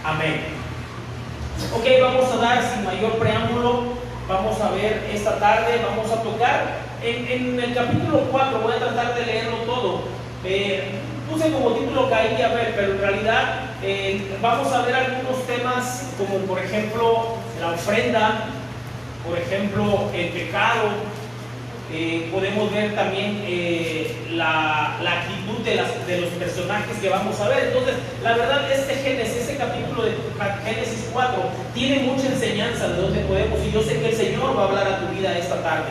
Amén. Ok, vamos a dar sin mayor preámbulo, vamos a ver esta tarde, vamos a tocar en el capítulo 4, voy a tratar de leerlo todo. Puse como título Caín y Abel, pero en realidad vamos a ver algunos temas como por ejemplo la ofrenda, por ejemplo el pecado. Podemos ver también la actitud de los personajes que vamos a ver. Entonces, la verdad, este capítulo de Génesis 4 tiene mucha enseñanza de donde podemos, y yo sé que el Señor va a hablar a tu vida esta tarde.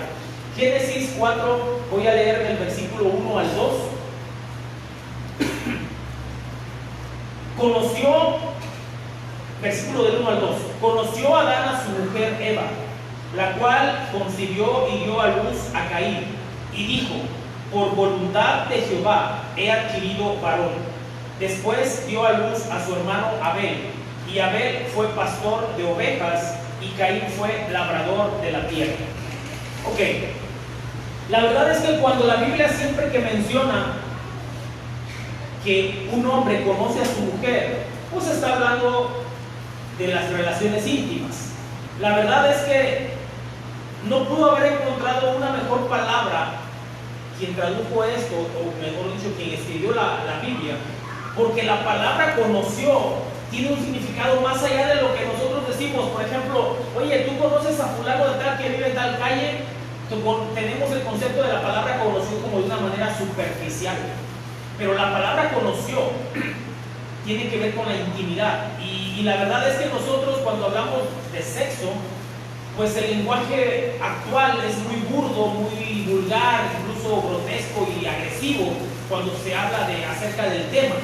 Génesis 4, voy a leer del versículo 1 al 2. Versículo del 1 al 2. Conoció Adán a su mujer Eva, la cual concibió y dio a luz a Caín, y dijo: por voluntad de Jehová he adquirido varón. Después dio a luz a su hermano Abel, y Abel fue pastor de ovejas, y Caín fue labrador de la tierra. Ok, la verdad es que cuando la Biblia siempre que menciona que un hombre conoce a su mujer, pues está hablando de las relaciones íntimas. La verdad es que no pudo haber encontrado una mejor palabra quien tradujo esto, o mejor dicho, quien escribió la Biblia, porque la palabra conoció tiene un significado más allá de lo que nosotros decimos. Por ejemplo, oye, ¿tú conoces a fulano de tal que vive en tal calle? Tenemos el concepto de la palabra conoció como de una manera superficial, pero la palabra conoció tiene que ver con la intimidad, y la verdad es que nosotros cuando hablamos de sexo, pues el lenguaje actual es muy burdo, muy vulgar, incluso grotesco y agresivo cuando se habla acerca del tema.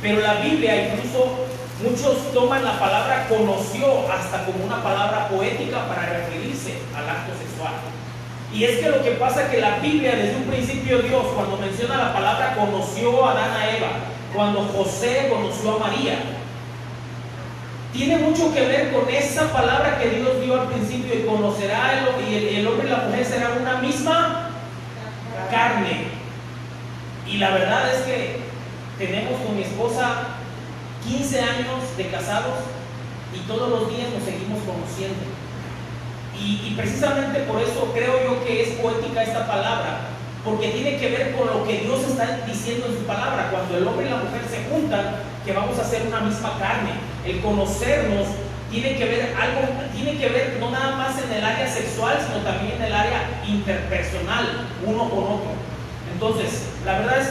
Pero la Biblia, incluso muchos toman la palabra conoció hasta como una palabra poética para referirse al acto sexual. Y es que lo que pasa es que la Biblia, desde un principio, Dios, cuando menciona la palabra conoció a Adán a Eva, cuando José conoció a María, tiene mucho que ver con esa palabra que Dios dio al principio, y conocerá el hombre y la mujer serán una misma carne. Y la verdad es que tenemos con mi esposa 15 años de casados y todos los días nos seguimos conociendo. Y precisamente por eso creo yo que es poética esta palabra, porque tiene que ver con lo que Dios está diciendo en su palabra. Cuando el hombre y la mujer se juntan, que vamos a ser una misma carne. El conocernos tiene que ver no nada más en el área sexual, sino también en el área interpersonal, uno con otro. Entonces, la verdad es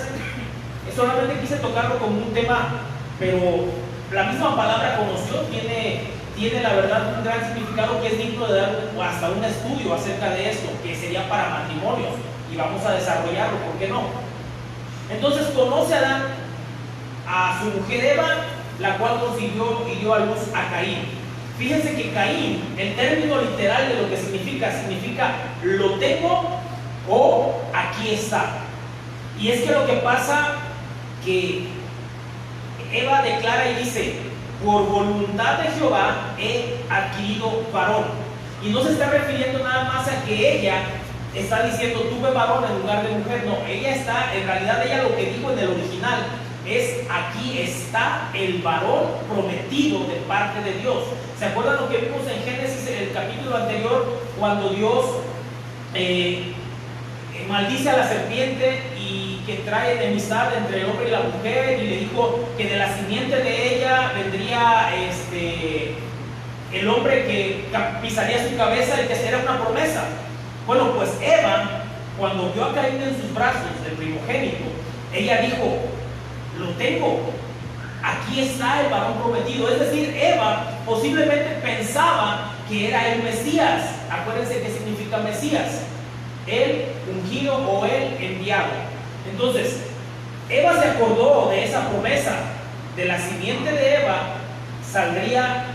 que solamente quise tocarlo como un tema, pero la misma palabra conoció tiene la verdad un gran significado que es digno de dar hasta un estudio acerca de esto, que sería para matrimonios, y vamos a desarrollarlo, ¿por qué no? Entonces conoce Adán a su mujer Eva, la cual concibió y dio a luz a Caín. Fíjense que Caín, el término literal de lo que significa lo tengo o aquí está. Y es que lo que pasa que Eva declara y dice: por voluntad de Jehová he adquirido varón. Y no se está refiriendo nada más a que ella está diciendo tuve varón en lugar de mujer. No, en realidad ella lo que dijo en el original es: aquí está el varón prometido de parte de Dios. ¿Se acuerdan lo que vimos en Génesis, en el capítulo anterior, cuando Dios maldice a la serpiente y que trae enemistad entre el hombre y la mujer, y le dijo que de la simiente de ella vendría el hombre que pisaría su cabeza, y que era una promesa? Bueno, pues Eva, cuando vio a Caín en sus brazos, el primogénito, ella dijo: lo tengo, aquí está el varón prometido. Es decir, Eva posiblemente pensaba que era el Mesías. Acuérdense qué significa Mesías: el ungido o el enviado. Entonces, Eva se acordó de esa promesa: de la simiente de Eva saldría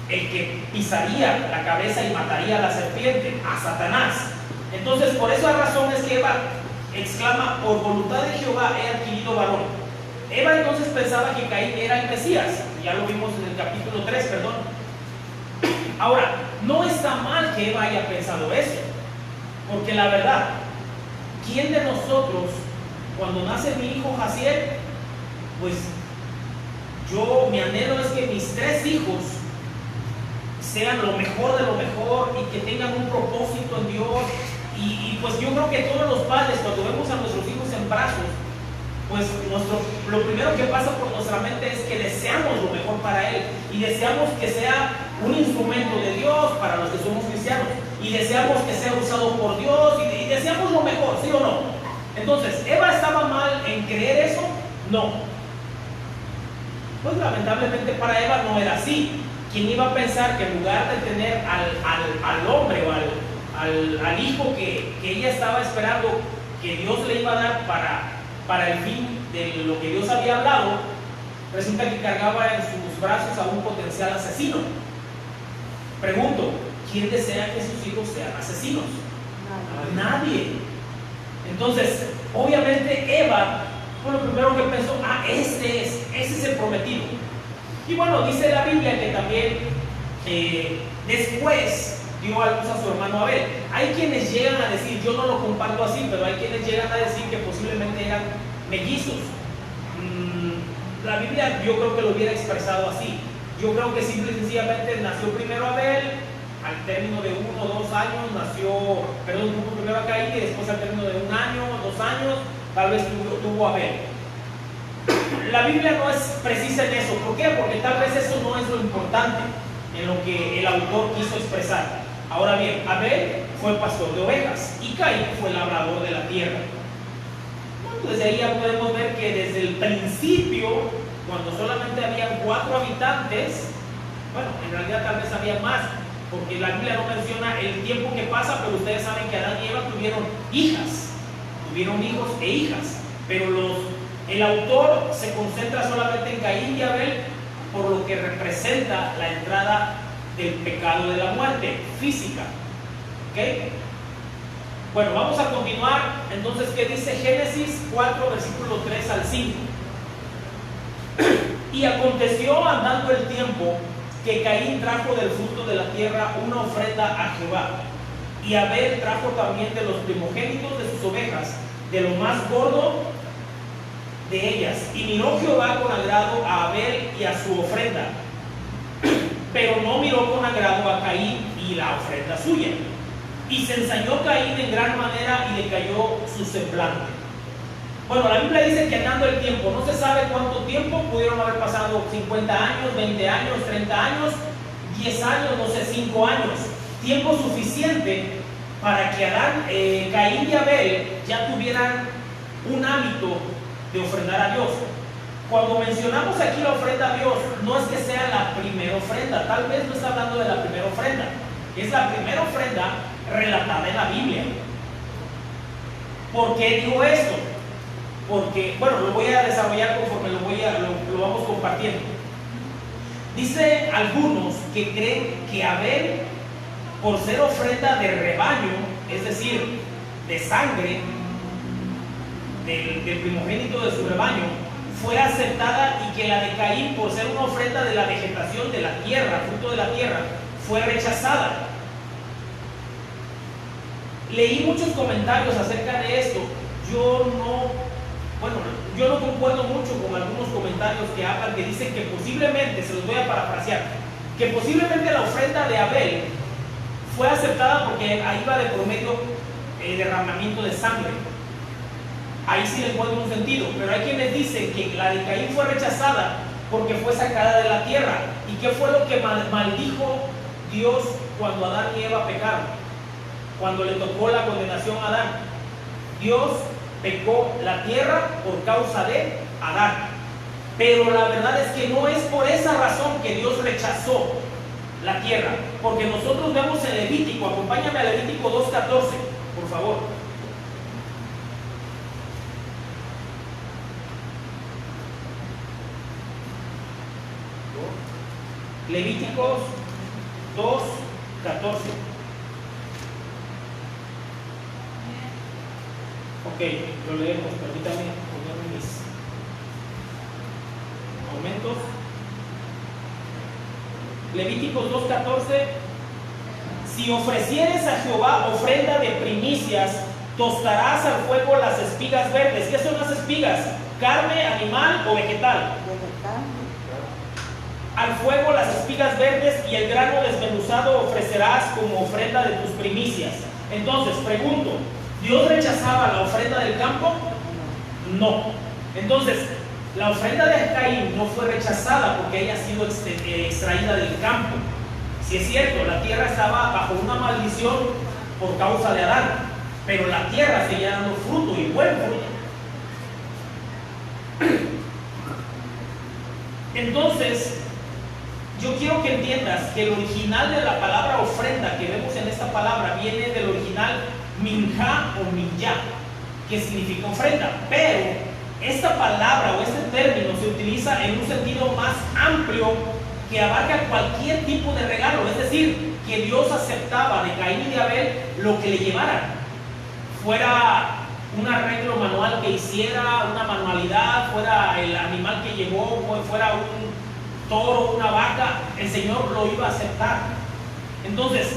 el que pisaría la cabeza y mataría a la serpiente, a Satanás. Entonces, por esa razón es que Eva exclama: por voluntad de Jehová he adquirido varón. Eva entonces pensaba que Caín era el Mesías, ya lo vimos en el capítulo 3, perdón. Ahora, no está mal que Eva haya pensado eso, porque la verdad, ¿quién de nosotros, cuando nace mi hijo Jaciel, pues mi anhelo es que mis 3 hijos hijos sean lo mejor de lo mejor y que tengan un propósito en Dios. Y pues yo creo que todos los padres, cuando vemos a nuestros hijos en brazos, pues lo primero que pasa por nuestra mente es que deseamos lo mejor para él y deseamos que sea un instrumento de Dios para los que somos cristianos y deseamos que sea usado por Dios y deseamos lo mejor, ¿sí o no? Entonces, ¿Eva estaba mal en creer eso? No. Pues lamentablemente para Eva no era así. ¿Quién iba a pensar que en lugar de tener al hombre o al hijo que ella estaba esperando, que Dios le iba a dar para el fin de lo que Dios había hablado, resulta que cargaba en sus brazos a un potencial asesino? Pregunto, ¿quién desea que sus hijos sean asesinos? Nadie. Entonces, obviamente Eva fue lo primero que pensó, ese es el prometido. Y bueno, dice la Biblia que también después dio a luz a su hermano Abel. Hay quienes llegan a decir, yo no lo comparto así, pero hay quienes llegan a decir que posiblemente eran mellizos. La Biblia yo creo que lo hubiera expresado así. Yo creo que simple y sencillamente nació primero Abel, al término de 1 o 2 años tuvo primero a Caín y después al término de 1 año, 2 años, tal vez tuvo Abel. La Biblia no es precisa en eso. ¿Por qué? Porque tal vez eso no es lo importante en lo que el autor quiso expresar. Ahora bien, Abel fue pastor de ovejas y Caín fue labrador de la tierra. Desde ahí ya podemos ver que desde el principio, cuando solamente habían 4 habitantes, bueno, en realidad tal vez había más, porque la Biblia no menciona el tiempo que pasa, pero ustedes saben que Adán y Eva tuvieron hijos e hijas, pero el autor se concentra solamente en Caín y Abel, por lo que representa la entrada del pecado de la muerte física. ¿Ok? Bueno, vamos a continuar. Entonces, ¿qué dice Génesis 4, versículo 3 al 5? Y aconteció andando el tiempo que Caín trajo del fruto de la tierra una ofrenda a Jehová, y Abel trajo también de los primogénitos de sus ovejas, de lo más gordo de ellas. Y miró Jehová con agrado a Abel y a su ofrenda, pero no miró con agrado a Caín y la ofrenda suya. Y se ensañó Caín en gran manera y le cayó su semblante. Bueno, la Biblia dice que andando el tiempo, no se sabe cuánto tiempo, pudieron haber pasado 50 años, 20 años, 30 años, 10 años, no sé, 5 años. Tiempo suficiente para que Caín y Abel ya tuvieran un hábito de ofrendar a Dios. Cuando mencionamos aquí la ofrenda a Dios, no es que sea la primera ofrenda, tal vez no está hablando de la primera ofrenda, es la primera ofrenda relatada en la Biblia. ¿Por qué digo esto? Porque, bueno, lo voy a desarrollar conforme lo vamos compartiendo. Dice algunos que creen que Abel, por ser ofrenda de rebaño, es decir, de sangre, del primogénito de su rebaño, fue aceptada, y que la de Caín, por ser una ofrenda de la vegetación de la tierra, fruto de la tierra, fue rechazada. Leí muchos comentarios acerca de esto. Yo no concuerdo mucho con algunos comentarios que hablan, que dicen que posiblemente, se los voy a parafrasear, que posiblemente la ofrenda de Abel fue aceptada porque ahí va de promedio el derramamiento de sangre. Ahí sí le encuentro un sentido, pero hay quienes dicen que la de Caín fue rechazada porque fue sacada de la tierra. ¿Y qué fue lo que maldijo Dios cuando Adán y Eva pecaron? Cuando le tocó la condenación a Adán, Dios pecó la tierra por causa de Adán. Pero la verdad es que no es por esa razón que Dios rechazó la tierra, porque nosotros vemos en Levítico, acompáñame a Levítico 2:14, por favor. Levíticos 2:14. Ok, lo leemos, permítanme ponerme mis aumentos. Levíticos 2:14. Si ofrecieres a Jehová ofrenda de primicias, tostarás al fuego las espigas verdes. ¿Qué son las espigas? ¿Carne, animal o vegetal? Al fuego las espigas espigas verdes y el grano desmenuzado ofrecerás como ofrenda de tus primicias. Entonces, pregunto, ¿Dios rechazaba la ofrenda del campo? No. Entonces, la ofrenda de Caín no fue rechazada porque haya sido extraída del campo. Si es cierto, la tierra estaba bajo una maldición por causa de Adán, pero la tierra seguía dando fruto y buen fruto. Entonces, yo quiero que entiendas que el original de la palabra ofrenda que vemos en esta palabra viene del original minja o minyá, que significa ofrenda, pero esta palabra o este término se utiliza en un sentido más amplio que abarca cualquier tipo de regalo, es decir, que Dios aceptaba de Caín y de Abel lo que le llevaran, fuera un arreglo manual que hiciera, una manualidad, fuera el animal que llevó, fuera un toro, una vaca, el Señor lo iba a aceptar. Entonces,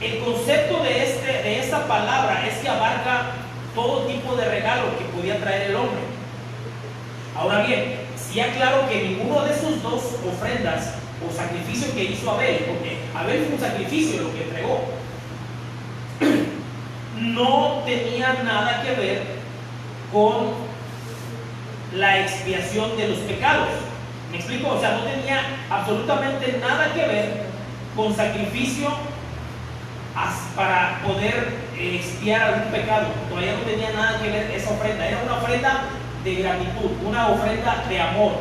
el concepto de esta palabra es que abarca todo tipo de regalo que podía traer el hombre. Ahora bien, sí aclaro que ninguno de esos dos ofrendas o sacrificios que hizo Abel, porque Abel fue un sacrificio lo que entregó, no tenía nada que ver con la expiación de los pecados. ¿Me explico? O sea, no tenía absolutamente nada que ver con sacrificio para poder expiar algún pecado. Todavía no tenía nada que ver esa ofrenda. Era una ofrenda de gratitud, una ofrenda de amor,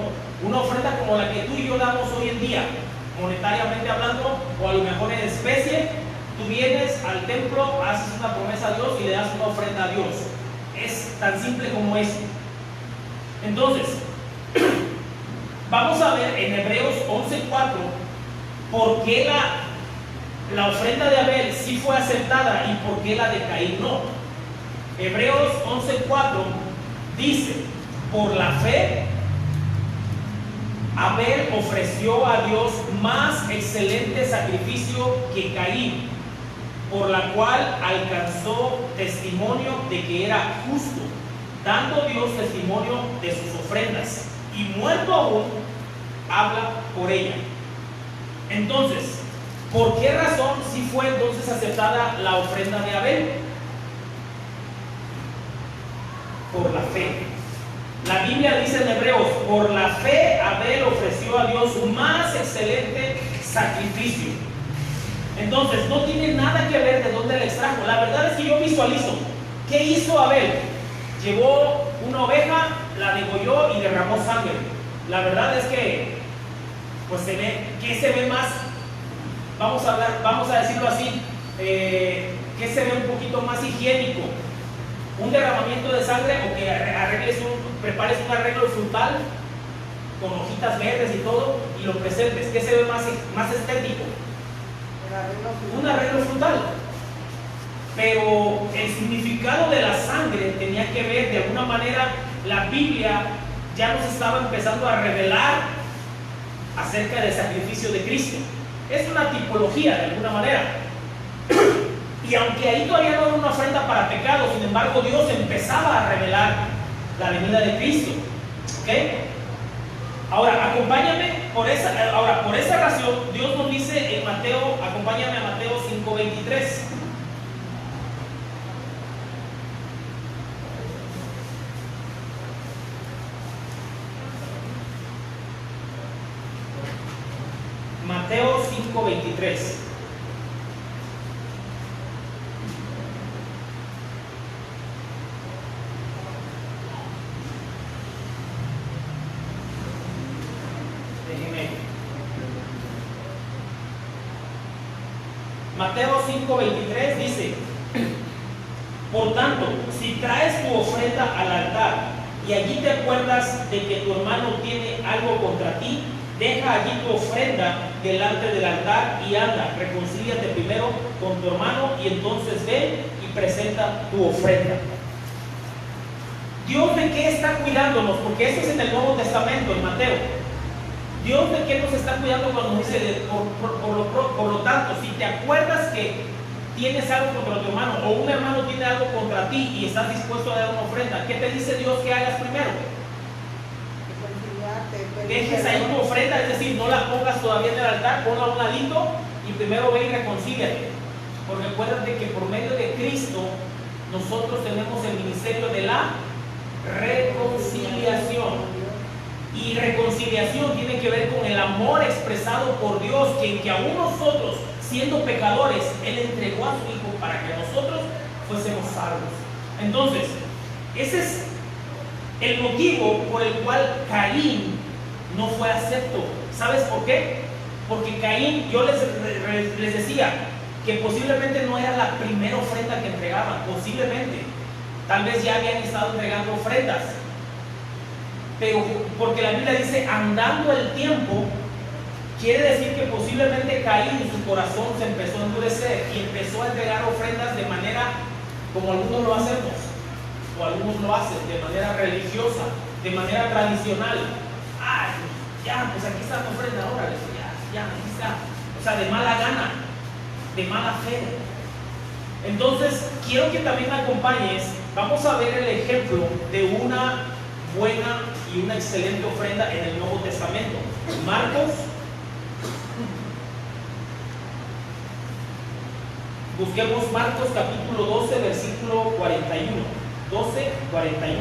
una ofrenda como la que tú y yo damos hoy en día, monetariamente hablando, o a lo mejor en especie. Tú vienes al templo, haces una promesa a Dios y le das una ofrenda a Dios. Es tan simple como eso. Entonces, vamos a ver en Hebreos 11:4 por qué la ofrenda de Abel sí fue aceptada y por qué la de Caín no. Hebreos 11:4 dice: por la fe Abel ofreció a Dios más excelente sacrificio que Caín, por la cual alcanzó testimonio de que era justo, dando Dios testimonio de sus ofrendas, y muerto aún, habla por ella. Entonces, ¿por qué razón sí fue entonces aceptada la ofrenda de Abel? Por la fe. La Biblia dice en Hebreos: por la fe Abel ofreció a Dios un más excelente sacrificio. Entonces, no tiene nada que ver de dónde la extrajo. La verdad es que yo visualizo, ¿qué hizo Abel? Llevó una oveja, la degolló y derramó sangre. La verdad es que, pues se ve, ¿qué se ve más? Vamos a decirlo así, ¿qué se ve un poquito más higiénico? ¿Un derramamiento de sangre o que prepares un arreglo frutal con hojitas verdes y todo y lo presentes? ¿Qué se ve más estético? Un arreglo frutal. Pero el significado de la sangre tenía que ver, de alguna manera, la Biblia ya nos estaba empezando a revelar acerca del sacrificio de Cristo. Es una tipología de alguna manera. Y aunque ahí todavía no era una ofrenda para pecado, sin embargo Dios empezaba a revelar la venida de Cristo. ¿Ok? Ahora, acompáñame, por esa razón, Dios nos dice en Mateo, acompáñame a Mateo 5:23. Mateo 5:23. Mateo 5:23 dice: por tanto, si traes tu ofrenda al altar y allí te acuerdas de que tu hermano tiene algo contra ti, deja allí tu ofrenda delante del altar y anda, reconcíliate primero con tu hermano y entonces ven y presenta tu ofrenda. ¿Dios de qué está cuidándonos? Porque esto es en el Nuevo Testamento, en Mateo. Dios de qué nos está cuidando cuando nos dice, por lo tanto, si te acuerdas que tienes algo contra tu hermano o un hermano tiene algo contra ti y estás dispuesto a dar una ofrenda, ¿qué te dice Dios que hagas primero? Reconciliarte, dejes ahí tu ofrenda, es decir, no la pongas todavía en el altar, ponla a un ladito y primero ve y reconcíliate. Porque acuérdate que por medio de Cristo nosotros tenemos el ministerio de la reconciliación. Y reconciliación tiene que ver con el amor expresado por Dios, que aún nosotros, siendo pecadores, Él entregó a su Hijo para que nosotros fuésemos salvos. Entonces, ese es el motivo por el cual Caín no fue acepto. ¿Sabes por qué? Porque Caín, yo les decía que posiblemente no era la primera ofrenda que entregaban, posiblemente. Tal vez ya habían estado entregando ofrendas. Pero porque la Biblia dice andando el tiempo, quiere decir que posiblemente Caín en su corazón se empezó a endurecer y empezó a entregar ofrendas de manera como algunos lo hacemos, o algunos lo hacen de manera religiosa, de manera tradicional. Ay, ya, pues aquí está tu ofrenda, ahora ya, aquí está. O sea, de mala gana, de mala fe. Entonces, quiero que también me acompañes. Vamos a ver el ejemplo de una buena y una excelente ofrenda en el Nuevo Testamento. Marcos, busquemos Marcos capítulo 12, versículo 41. 12, 41.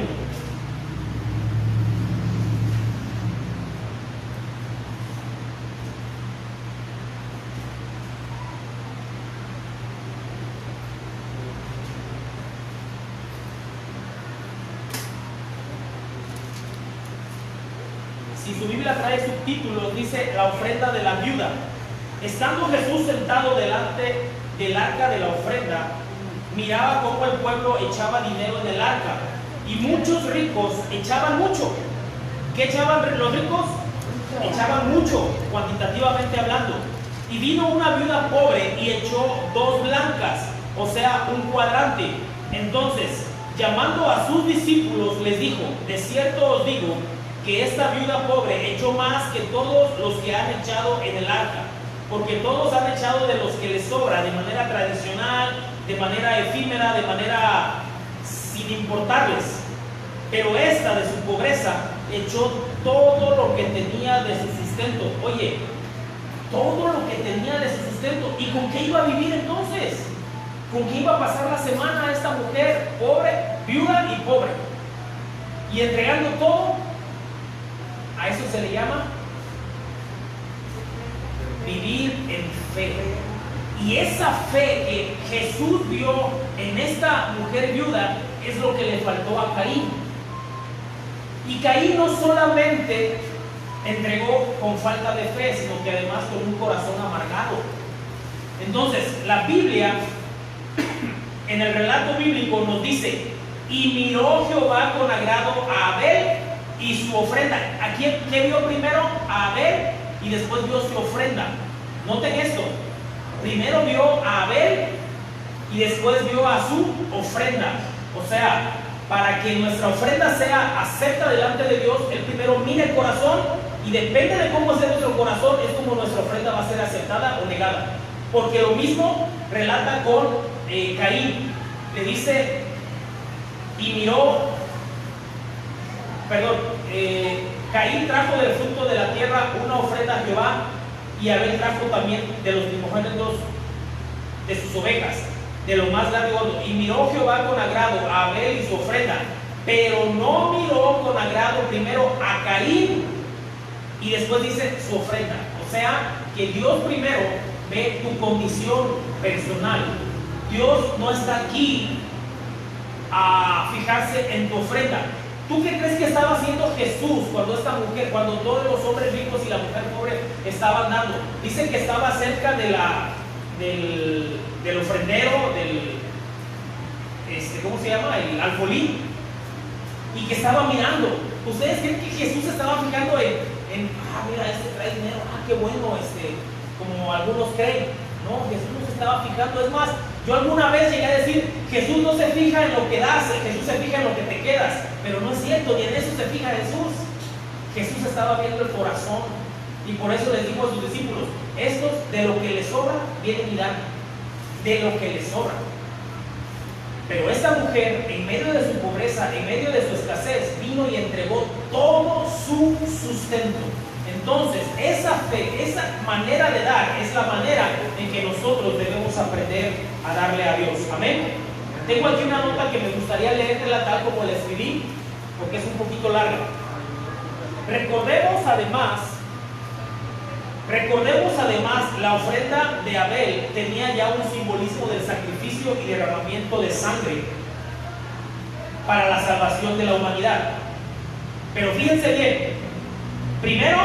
Si su Biblia trae subtítulos, dice la ofrenda de la viuda. Estando Jesús sentado delante del arca de la ofrenda, miraba cómo el pueblo echaba dinero en el arca, y muchos ricos echaban mucho. ¿Qué echaban los ricos? Echaban mucho, cuantitativamente hablando. Y vino una viuda pobre y echó 2 blancas, o sea, un cuadrante. Entonces, llamando a sus discípulos, les dijo: de cierto os digo que esta viuda pobre echó más que todos los que han echado en el arca, porque todos han echado de los que les sobra, de manera tradicional, de manera efímera, de manera sin importarles. Pero esta, de su pobreza, echó todo lo que tenía de su sustento. Oye, todo lo que tenía de su sustento. ¿Y con qué iba a vivir entonces? ¿Con qué iba a pasar la semana esta mujer pobre, viuda y pobre? Y entregando todo. A eso se le llama vivir en fe. Y esa fe que Jesús vio en esta mujer viuda es lo que le faltó a Caín. Y Caín no solamente entregó con falta de fe, sino que además con un corazón amargado. Entonces, la Biblia, en el relato bíblico nos dice: y miró Jehová con agrado a Abel y su ofrenda. ¿A quién vio primero? A Abel, y después vio su ofrenda. Noten esto: primero vio a Abel y después vio a su ofrenda. O sea, para que nuestra ofrenda sea acepta delante de Dios, Él primero mira el corazón, y depende de cómo sea nuestro corazón, es como nuestra ofrenda va a ser aceptada o negada. Porque lo mismo relata con Caín. Le dice: y miró, Caín trajo del fruto de la tierra una ofrenda a Jehová, y Abel trajo también de los primogénitos de sus ovejas, de lo más grande y gordo. Y miró Jehová con agrado a Abel y su ofrenda, pero no miró con agrado primero a Caín y después dice su ofrenda. O sea, que Dios primero ve tu condición personal. Dios no está aquí a fijarse en tu ofrenda. ¿Tú qué crees que estaba haciendo Jesús cuando esta mujer, cuando todos los hombres ricos y la mujer pobre estaban dando? Dice que estaba cerca de del ofrendero, ¿cómo se llama? El alfolí, y que estaba mirando. ¿Ustedes creen que Jesús estaba fijando mira, trae dinero, qué bueno, como algunos creen? No, Jesús no se estaba fijando. Es más, yo alguna vez llegué a decir: Jesús no se fija en lo que das, Jesús se fija en lo que te quedas. Pero no es cierto, ni en eso se fija Jesús. Jesús estaba viendo el corazón, y por eso les dijo a sus discípulos: estos de lo que les sobra vienen y dan, de lo que les sobra. Pero esta mujer, en medio de su pobreza, en medio de su escasez, vino y entregó todo su sustento. Entonces, esa fe, esa manera de dar, es la manera en que nosotros debemos aprender a darle a Dios. Amén. Tengo aquí una nota que me gustaría leerla tal como la escribí, porque es un poquito larga. Recordemos además, la ofrenda de Abel tenía ya un simbolismo del sacrificio y derramamiento de sangre para la salvación de la humanidad. Pero fíjense bien, primero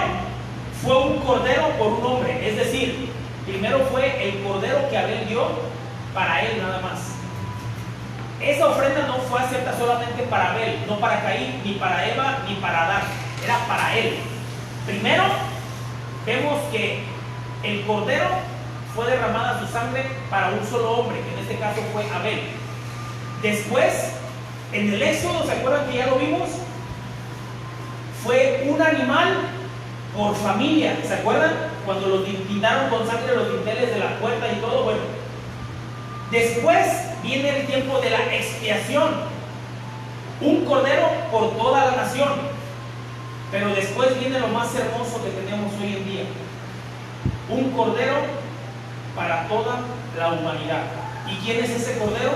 fue un cordero por un hombre, es decir, primero fue el cordero que Abel dio para él nada más. Esa ofrenda no fue aceptada solamente para Abel, no para Caín, ni para Eva, ni para Adán, era para él. Primero vemos que el cordero fue derramada su sangre para un solo hombre, que en este caso fue Abel. Después, en el Éxodo, ¿se acuerdan que ya lo vimos? Fue un animal por familia, ¿se acuerdan? Cuando los pintaron con sangre los dinteles de la puerta y todo, bueno. Después viene el tiempo de la expiación, un cordero por toda la nación. Pero después viene lo más hermoso que tenemos hoy en día, un cordero para toda la humanidad. ¿Y quién es ese cordero?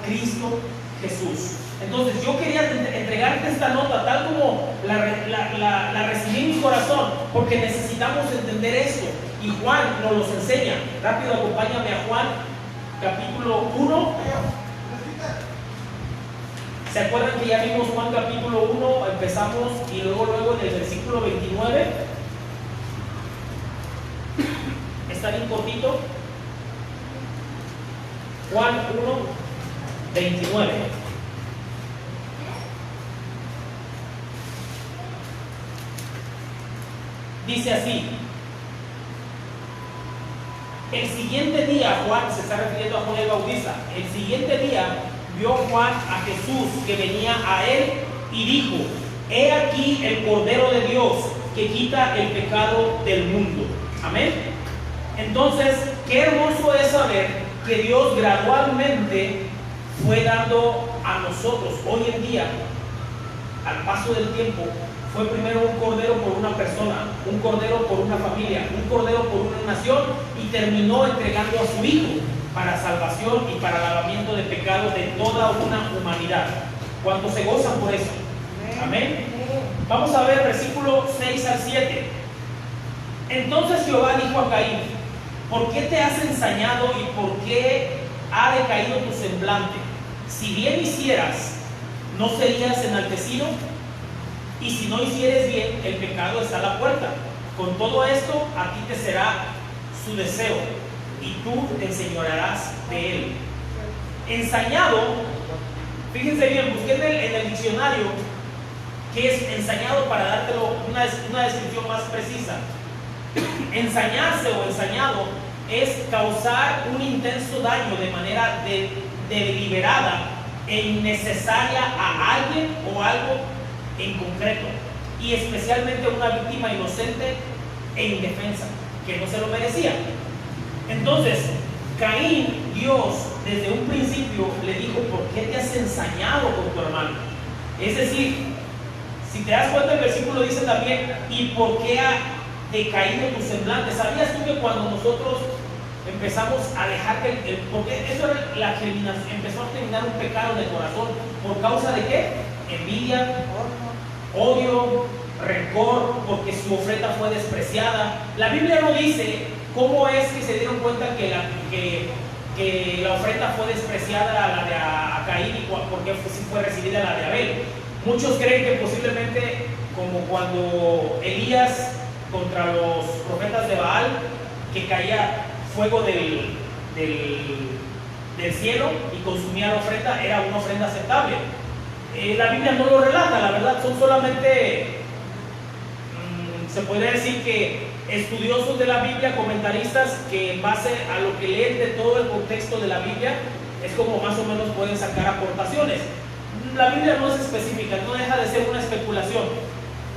Cristo Jesús. Entonces yo quería entregarte esta nota tal como la recibí en mi corazón, porque necesitamos entender esto. Y Juan nos los enseña. Rápido, acompáñame a Juan, capítulo 1. ¿Se acuerdan que ya vimos Juan capítulo 1? Empezamos y luego en el versículo 29. Está bien cortito. Juan 1, 29. Dice así: el siguiente día, Juan se está refiriendo a Juan el Bautista, el siguiente día vio Juan a Jesús que venía a él y dijo: he aquí el Cordero de Dios que quita el pecado del mundo. Amén. Entonces, qué hermoso es saber que Dios gradualmente fue dando a nosotros hoy en día, al paso del tiempo. Fue primero un cordero por una persona, un cordero por una familia, un cordero por una nación, y terminó entregando a su Hijo para salvación y para lavamiento de pecados de toda una humanidad. ¿Cuántos se gozan por eso? Amén. Vamos a ver versículo 6 al 7. Entonces Jehová dijo a Caín: ¿por qué te has ensañado y por qué ha decaído tu semblante? Si bien hicieras, ¿no serías enaltecido? Y si no hicieres bien, el pecado está a la puerta. Con todo esto, a ti te será su deseo, y tú te enseñorearás de él. Ensañado, fíjense bien, busqué en el diccionario qué es ensañado para dártelo una descripción más precisa. Ensañarse o ensañado es causar un intenso daño de manera deliberada e innecesaria a alguien o algo en concreto, y especialmente a una víctima inocente e indefensa que no se lo merecía. Entonces, Caín, Dios desde un principio le dijo: ¿por qué te has ensañado con tu hermano? Es decir, si te das cuenta, el versículo dice también: ¿y por qué ha decaído tu semblante? ¿Sabías tú que cuando nosotros empezamos a dejar porque eso era la germinación, empezó a terminar un pecado en el corazón, ¿por causa de qué? Envidia, odio, rencor, porque su ofrenda fue despreciada. La Biblia no dice cómo es que se dieron cuenta que la ofrenda fue despreciada a la de Caín y por qué sí fue recibida la de Abel. Muchos creen que posiblemente, como cuando Elías contra los profetas de Baal, que caía fuego del cielo y consumía la ofrenda, era una ofrenda aceptable. La Biblia no lo relata, la verdad. Son solamente, se podría decir que estudiosos de la Biblia, comentaristas, que en base a lo que leen de todo el contexto de la Biblia, es como más o menos pueden sacar aportaciones. La Biblia no es específica, no deja de ser una especulación,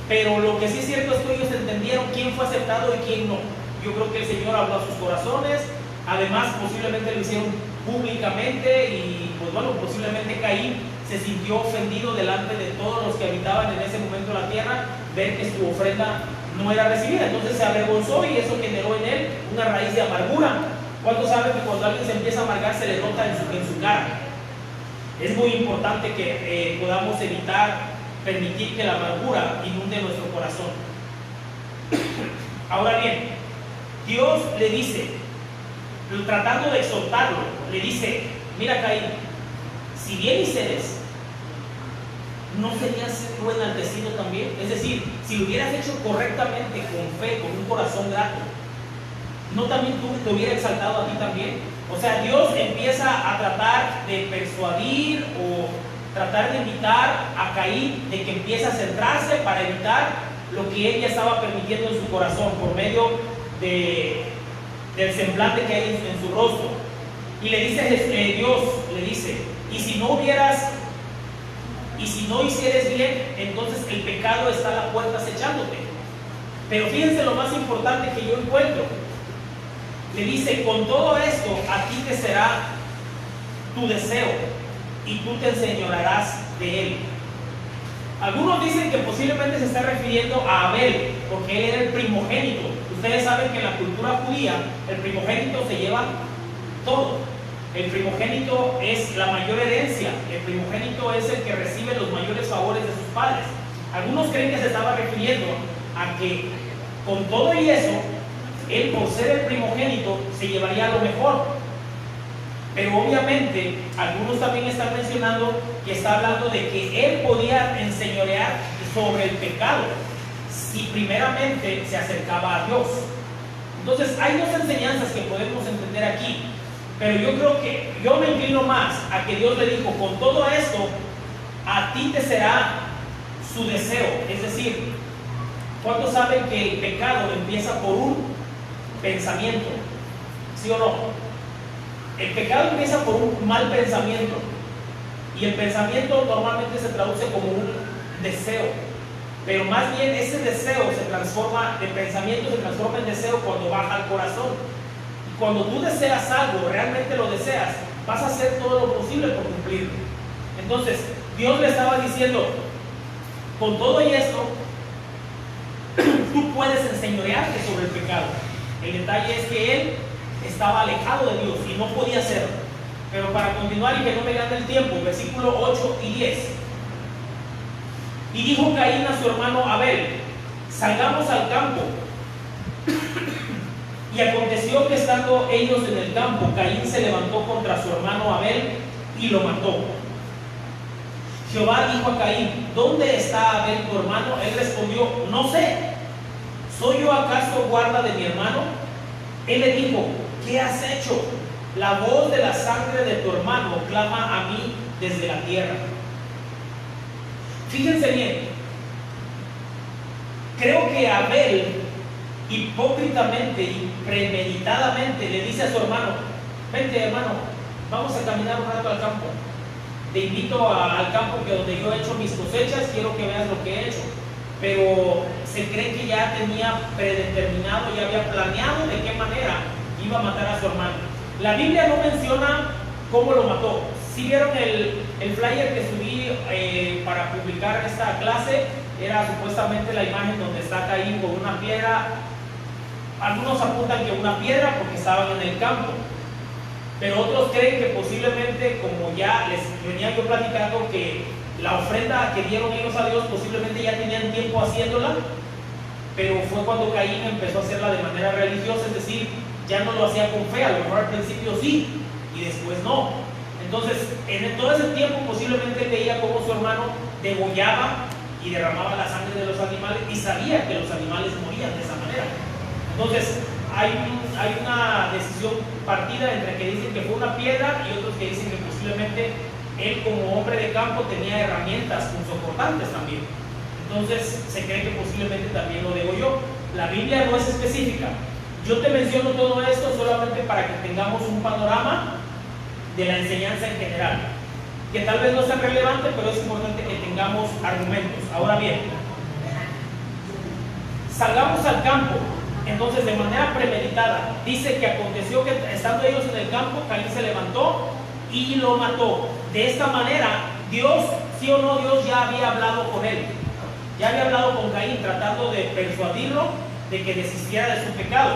pero lo que sí es cierto es que ellos entendieron quién fue aceptado y quién no. Yo creo que el Señor habló a sus corazones. Además, posiblemente lo hicieron públicamente y pues bueno, posiblemente Caín se sintió ofendido delante de todos los que habitaban en ese momento la tierra, ver que su ofrenda no era recibida. Entonces se avergonzó y eso generó en él una raíz de amargura. ¿Cuántos saben que cuando alguien se empieza a amargar se le nota en su cara? Es muy importante que podamos evitar permitir que la amargura inunde nuestro corazón. Ahora bien, Dios le dice, tratando de exhortarlo, le dice: mira, Caín, si bien hicieres, ¿no serías tú enaltecido también? Es decir, si lo hubieras hecho correctamente, con fe, con un corazón grato, ¿no también tú te hubiera exaltado a ti también? O sea, Dios empieza a tratar de persuadir o tratar de invitar a Caín de que empiece a centrarse para evitar lo que él ya estaba permitiendo en su corazón por medio del semblante que hay en su rostro. Y le dice Dios, le dice: y si no hicieres bien, entonces el pecado está a la puerta acechándote. Pero fíjense lo más importante que yo encuentro. Le dice: con todo esto a ti te será tu deseo y tú te enseñorearás de él. Algunos dicen que posiblemente se está refiriendo a Abel, porque él era el primogénito. Ustedes saben que en la cultura judía el primogénito se lleva todo. El primogénito es la mayor herencia. El primogénito es el que recibe los mayores favores de sus padres. Algunos creen que se estaba refiriendo a que con todo y eso, él, por ser el primogénito, se llevaría lo mejor. Pero obviamente algunos también están mencionando que está hablando de que él podía enseñorear sobre el pecado si primeramente se acercaba a Dios. Entonces hay dos enseñanzas que podemos entender aquí, pero yo creo que yo me inclino más a que Dios le dijo: con todo esto a ti te será su deseo. Es decir, ¿cuántos saben que el pecado empieza por un pensamiento? ¿Sí o no? El pecado empieza por un mal pensamiento, y el pensamiento normalmente se traduce como un deseo, pero más bien ese deseo se transforma, de pensamiento se transforma en deseo cuando baja al corazón. Y cuando tú deseas algo, realmente lo deseas, vas a hacer todo lo posible por cumplirlo. Entonces Dios le estaba diciendo: con todo y esto, tú puedes enseñorearte sobre el pecado. El detalle es que él estaba alejado de Dios y no podía hacerlo. Pero para continuar y que no me gane el tiempo, versículo 8 y 10. Y dijo Caín a su hermano Abel: salgamos al campo. Y aconteció que estando ellos en el campo, Caín se levantó contra su hermano Abel y lo mató. Jehová dijo a Caín: ¿dónde está Abel tu hermano? Él respondió: no sé. ¿Soy yo acaso guarda de mi hermano? Él le dijo: ¿qué has hecho? La voz de la sangre de tu hermano clama a mí desde la tierra. Fíjense bien, creo que Abel hipócritamente y premeditadamente le dice a su hermano: vente, hermano, vamos a caminar un rato al campo. Te invito al campo que donde yo he hecho mis cosechas, quiero que veas lo que he hecho. Pero se cree que ya tenía predeterminado, ya había planeado de qué manera iba a matar a su hermano. La Biblia no menciona cómo lo mató. Si vieron el flyer que subí para publicar esta clase, era supuestamente la imagen donde está Caín con una piedra. Algunos apuntan que una piedra porque estaban en el campo, pero otros creen que posiblemente, como ya les venía yo platicando, que la ofrenda que dieron ellos a Dios posiblemente ya tenían tiempo haciéndola, pero fue cuando Caín empezó a hacerla de manera religiosa, es decir, ya no lo hacía con fe. A lo mejor al principio sí y después no. Entonces en todo ese tiempo posiblemente veía cómo su hermano degollaba y derramaba la sangre de los animales y sabía que los animales morían de esa manera. Entonces hay una decisión partida entre que dicen que fue una piedra y otros que dicen que posiblemente él, como hombre de campo, tenía herramientas punzocortantes también. Entonces se cree que posiblemente también lo degolló. La Biblia no es específica. Yo te menciono todo esto solamente para que tengamos un panorama de la enseñanza en general, que tal vez no sea relevante, pero es importante que tengamos argumentos. Ahora bien, salgamos al campo. Entonces, de manera premeditada, dice que aconteció que estando ellos en el campo, Caín se levantó y lo mató. De esta manera, Dios, sí o no, Dios ya había hablado con él. Ya había hablado con Caín, tratando de persuadirlo de que desistiera de su pecado.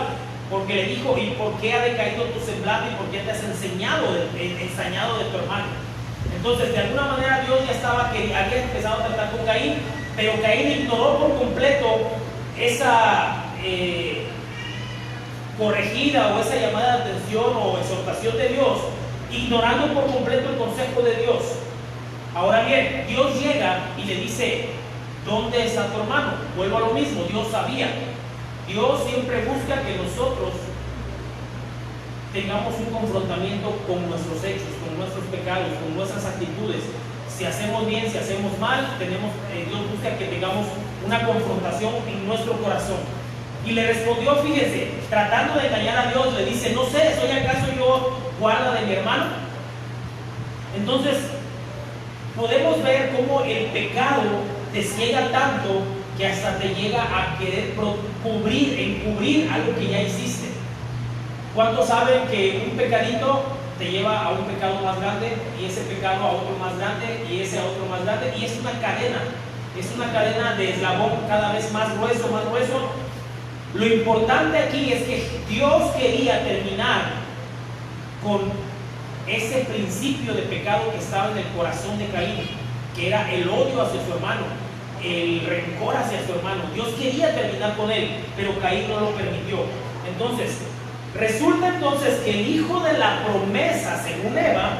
Porque le dijo: ¿y por qué ha decaído tu semblante? ¿Y por qué te has ensañado de tu hermano? Entonces, de alguna manera, Dios ya había empezado a tratar con Caín, pero Caín ignoró por completo esa corregida o esa llamada de atención o exhortación de Dios, ignorando por completo el consejo de Dios. Ahora bien, Dios llega y le dice: ¿dónde está tu hermano? Vuelvo a lo mismo, Dios sabía. Dios siempre busca que nosotros tengamos un confrontamiento con nuestros hechos, con nuestros pecados, con nuestras actitudes. Si hacemos bien, si hacemos mal, Dios busca que tengamos una confrontación en nuestro corazón. Y le respondió, fíjese, tratando de engañar a Dios, le dice: no sé, ¿soy acaso yo guarda de mi hermano? Entonces, podemos ver cómo el pecado te ciega tanto que hasta te llega a querer encubrir algo que ya hiciste. ¿Cuántos saben que un pecadito te lleva a un pecado más grande, y ese pecado a otro más grande, y ese a otro más grande? Y es una cadena de eslabón cada vez más grueso, más grueso. Lo importante aquí es que Dios quería terminar con ese principio de pecado que estaba en el corazón de Caín, que era el odio hacia su hermano, el rencor hacia su hermano. Dios quería terminar con él, pero Caín no lo permitió. Entonces, resulta entonces que el hijo de la promesa, según Eva,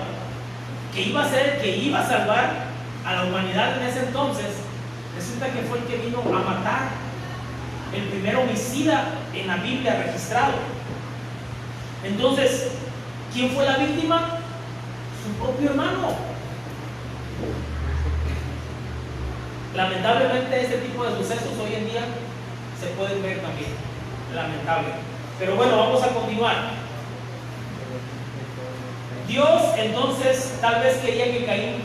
que iba a ser el que iba a salvar a la humanidad en ese entonces, resulta que fue el que vino a matar, el primer homicida en la Biblia registrado. Entonces, ¿quién fue la víctima? Su propio hermano. Lamentablemente, este tipo de sucesos hoy en día se pueden ver también. Lamentable. Pero bueno, vamos a continuar. Dios entonces tal vez quería que Caín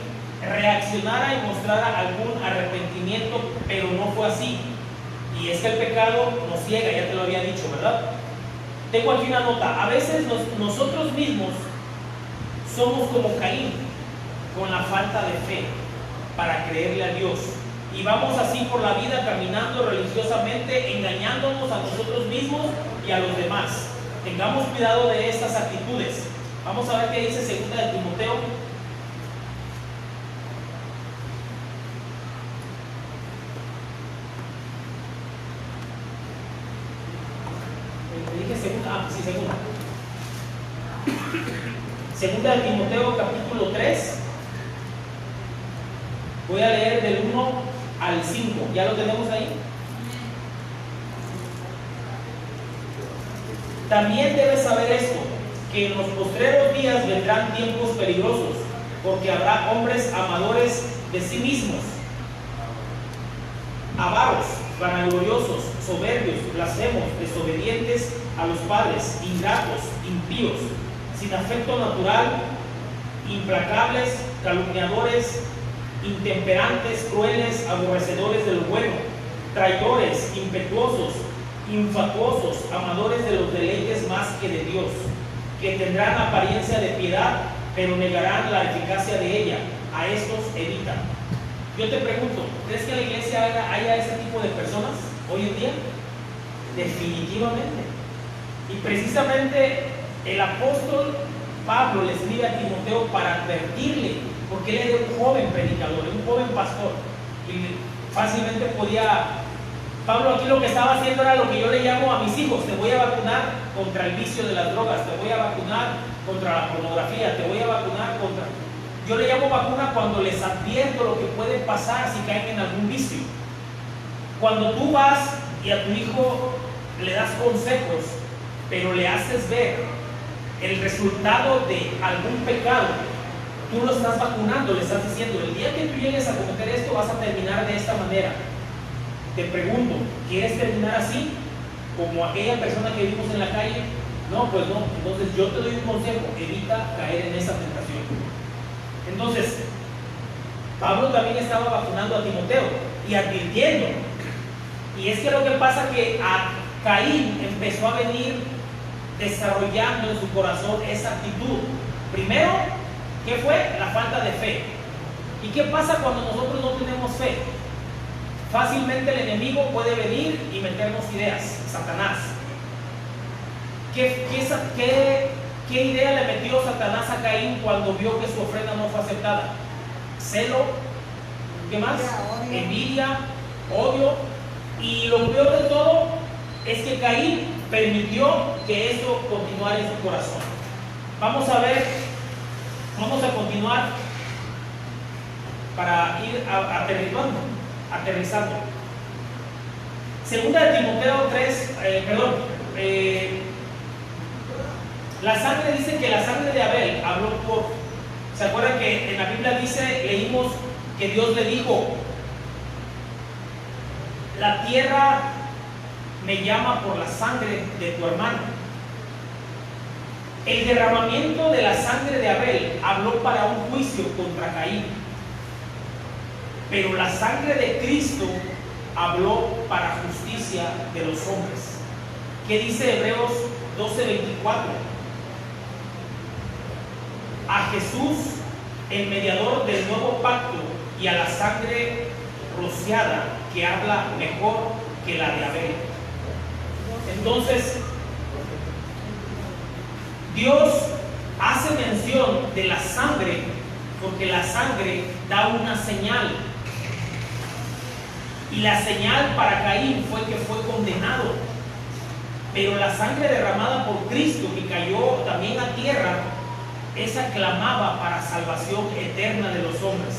reaccionara y mostrara algún arrepentimiento, pero no fue así. Y es que el pecado nos ciega, ya te lo había dicho, ¿verdad? Tengo aquí una nota. A veces nosotros mismos somos como Caín, con la falta de fe para creerle a Dios. Y vamos así por la vida caminando religiosamente, engañándonos a nosotros mismos y a los demás. Tengamos cuidado de estas actitudes. Vamos a ver qué dice 2 de Timoteo. Segunda de Timoteo capítulo 3. Voy a leer del 1 al 5. ¿Ya lo tenemos ahí? También debes saber esto, que en los postreros días vendrán tiempos peligrosos, porque habrá hombres amadores de sí mismos, avaros, vanagloriosos, soberbios, blasfemos, desobedientes a los padres, ingratos, impíos, sin afecto natural, implacables, calumniadores, intemperantes, crueles, aborrecedores de lo bueno, traidores, impetuosos, infatuosos, amadores de los deleites más que de Dios, que tendrán apariencia de piedad, pero negarán la eficacia de ella. A estos evita. Yo te pregunto, ¿crees que en la iglesia haya ese tipo de personas hoy en día? Definitivamente. Y precisamente el apóstol Pablo le escribe a Timoteo para advertirle, porque él era un joven predicador, un joven pastor, y fácilmente podía... Pablo aquí lo que estaba haciendo era lo que yo le llamo a mis hijos: te voy a vacunar contra el vicio de las drogas, te voy a vacunar contra la pornografía, te voy a vacunar contra... Yo le llamo vacuna cuando les advierto lo que puede pasar si caen en algún vicio. Cuando tú vas y a tu hijo le das consejos, pero le haces ver el resultado de algún pecado, tú lo estás vacunando, le estás diciendo: el día que tú llegues a cometer esto vas a terminar de esta manera. Te pregunto, ¿quieres terminar así? Como aquella persona que vimos en la calle. No, pues no. Entonces yo te doy un consejo: evita caer en esa tentación. Entonces, Pablo también estaba vacunando a Timoteo y advirtiendo. Y es que lo que pasa es que Caín empezó a venir desarrollando en su corazón esa actitud. Primero, ¿qué fue? La falta de fe. ¿Y qué pasa cuando nosotros no tenemos fe? Fácilmente el enemigo puede venir y meternos ideas, Satanás. ¿Qué idea le metió Satanás a Caín cuando vio que su ofrenda no fue aceptada? Celo, ¿qué más? Envidia, odio. Y lo peor de todo es que Caín permitió que eso continuara en su corazón. Vamos a continuar para ir aterrizando. Segunda de Timoteo 3, la sangre, dice que la sangre de Abel habló por... ¿Se acuerdan que en la Biblia leímos que Dios le dijo: la tierra me llama por la sangre de tu hermano? El derramamiento de la sangre de Abel habló para un juicio contra Caín, pero la sangre de Cristo habló para justicia de los hombres. ¿Qué dice Hebreos 12:24? A Jesús, el mediador del nuevo pacto, y a la sangre rociada, que habla mejor que la de Abel. Entonces, Dios hace mención de la sangre porque la sangre da una señal. Y la señal para Caín fue que fue condenado. Pero la sangre derramada por Cristo, que cayó también a tierra, esa clamaba para salvación eterna de los hombres,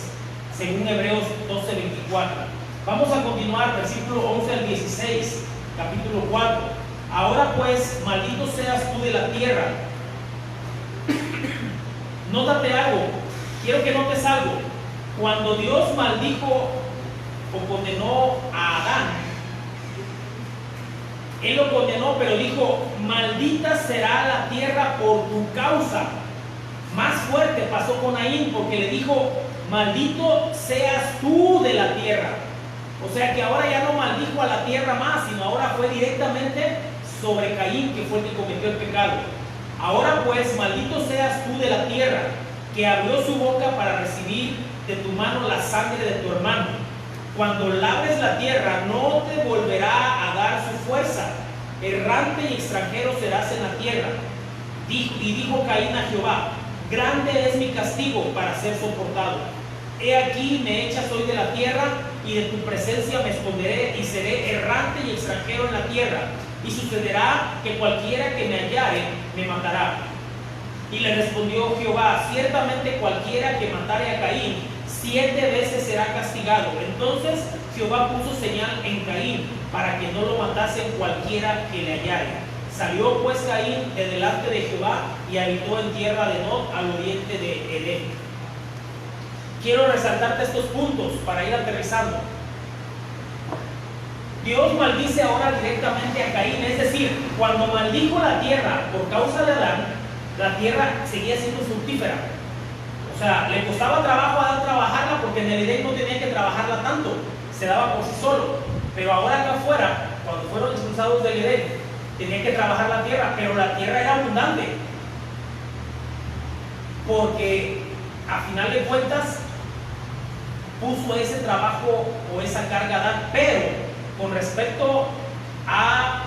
según Hebreos 12:24. Vamos a continuar, versículo 11 al 16, capítulo 4. Ahora pues, maldito seas tú de la tierra. Nótate algo, quiero que notes algo. Cuando Dios maldijo o condenó a Adán, Él lo condenó, pero dijo: maldita será la tierra por tu causa. Más fuerte pasó con Caín, porque le dijo: maldito seas tú de la tierra. O sea que ahora ya no maldijo a la tierra más, sino ahora fue directamente sobre Caín, que fue el que cometió el pecado. Ahora pues, maldito seas tú de la tierra, que abrió su boca para recibir de tu mano la sangre de tu hermano. Cuando labres la tierra, no te volverá a dar su fuerza. Errante y extranjero serás en la tierra. Y dijo Caín a Jehová: grande es mi castigo para ser soportado. He aquí me echas hoy de la tierra, y de tu presencia me esconderé, y seré errante y extranjero en la tierra. Y sucederá que cualquiera que me hallare me matará. Y le respondió Jehová: ciertamente cualquiera que matare a Caín 7 veces será castigado. Entonces Jehová puso señal en Caín, para que no lo matase cualquiera que le hallare. Salió pues Caín de delante de Jehová y habitó en tierra de Nod, al oriente de Edén. Quiero resaltarte estos puntos para ir aterrizando. Dios maldice ahora directamente a Caín, es decir, cuando maldijo la tierra por causa de Adán, la tierra seguía siendo fructífera. O sea, le costaba trabajo a Adán trabajarla, porque en el Edén no tenía que trabajarla tanto, se daba por sí solo. Pero ahora acá afuera, cuando fueron expulsados del Edén, tenían que trabajar la tierra, pero la tierra era abundante, porque a final de cuentas puso ese trabajo o esa carga a Adán. Pero con respecto a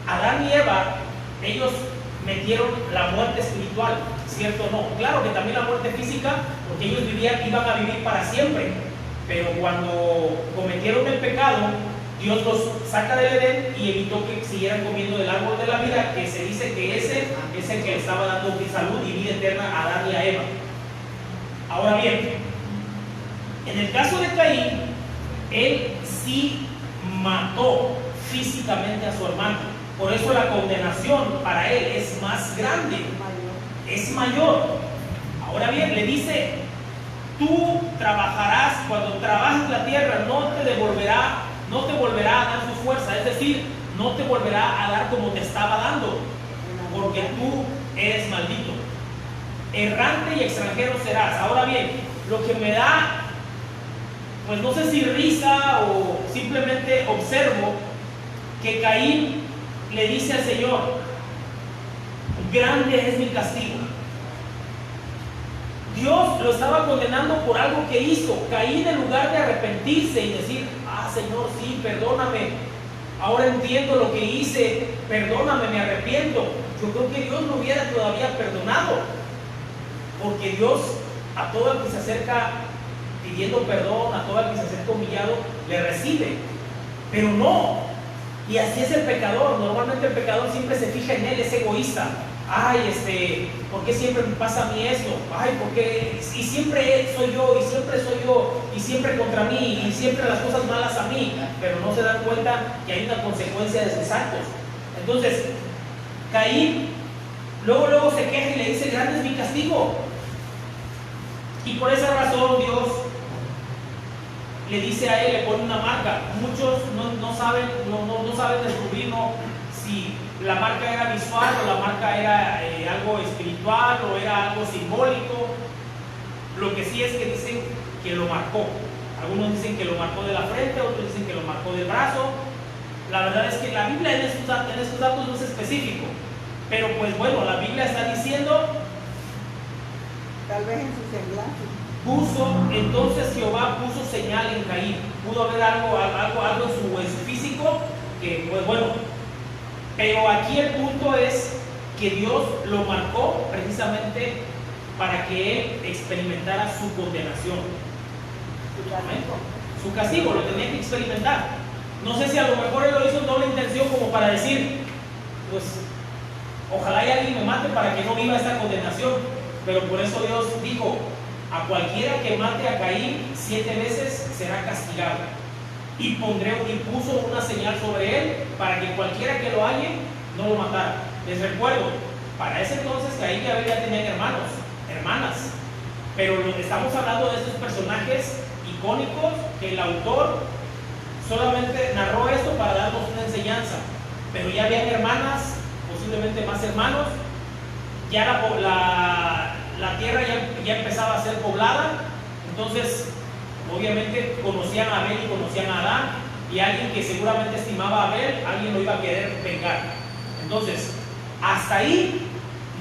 Adán y Eva, ellos metieron la muerte espiritual, ¿cierto o no? Claro que también la muerte física, porque ellos iban a vivir para siempre, pero cuando cometieron el pecado, Dios los saca del Edén y evitó que siguieran comiendo del árbol de la vida, que se dice que ese es el que le estaba dando salud y vida eterna a Adán y a Eva. Ahora bien, en el caso de Caín, él sí mató físicamente a su hermano. Por eso la condenación para él es más grande, es mayor. Ahora bien, le dice: tú trabajarás, cuando trabajes la tierra, no te volverá a dar su fuerza, es decir, no te volverá a dar como te estaba dando, porque tú eres maldito. Errante y extranjero serás. Ahora bien, lo que me da, pues no sé si risa o simplemente observo, que Caín le dice al Señor: grande es mi castigo. Dios lo estaba condenando por algo que hizo. Caín, en lugar de arrepentirse y decir: Señor, sí, perdóname, ahora entiendo lo que hice, perdóname, me arrepiento, yo creo que Dios lo hubiera todavía perdonado, porque Dios a todo el que se acerca pidiendo perdón, a todo el que se acerca humillado, le recibe. Pero no. Y así es el pecador. Normalmente el pecador siempre se fija en él, es egoísta. ¿Por qué siempre me pasa a mí esto? ¿Por qué? Y siempre soy yo, y siempre soy yo, y siempre contra mí, y siempre las cosas malas a mí. Pero no se dan cuenta que hay una consecuencia de sus actos. Entonces, Caín luego se queja y le dice: grande es mi castigo. Y por esa razón Dios le dice a él, le pone una marca. Muchos no saben descubrir si la marca era visual o la marca era algo espiritual o era algo simbólico. Lo que sí es que dicen que lo marcó. Algunos dicen que lo marcó de la frente, otros dicen que lo marcó del brazo. La verdad es que la Biblia en estos datos no es específico, pero pues bueno, la Biblia está diciendo, tal vez en su semblante. Entonces Jehová puso señal en Caín. Pudo haber algo en su físico, que pues bueno. Pero aquí el punto es que Dios lo marcó precisamente para que él experimentara su condenación. Su castigo lo tenía que experimentar. No sé si a lo mejor él lo hizo en doble intención, como para decir, pues ojalá y alguien me mate para que no viva esta condenación. Pero por eso Dios dijo: a cualquiera que mate a Caín 7 veces será castigado. Y puso una señal sobre él para que cualquiera que lo halle no lo matara. Les recuerdo, para ese entonces Caín y Abel ya tenían hermanas. Pero estamos hablando de estos personajes icónicos que el autor solamente narró esto para darnos una enseñanza. Pero ya habían hermanas, posiblemente más hermanos. Ya la tierra ya empezaba a ser poblada. Entonces obviamente conocían a Abel y conocían a Adán, y alguien que seguramente estimaba a Abel, alguien lo iba a querer vengar. Entonces, hasta ahí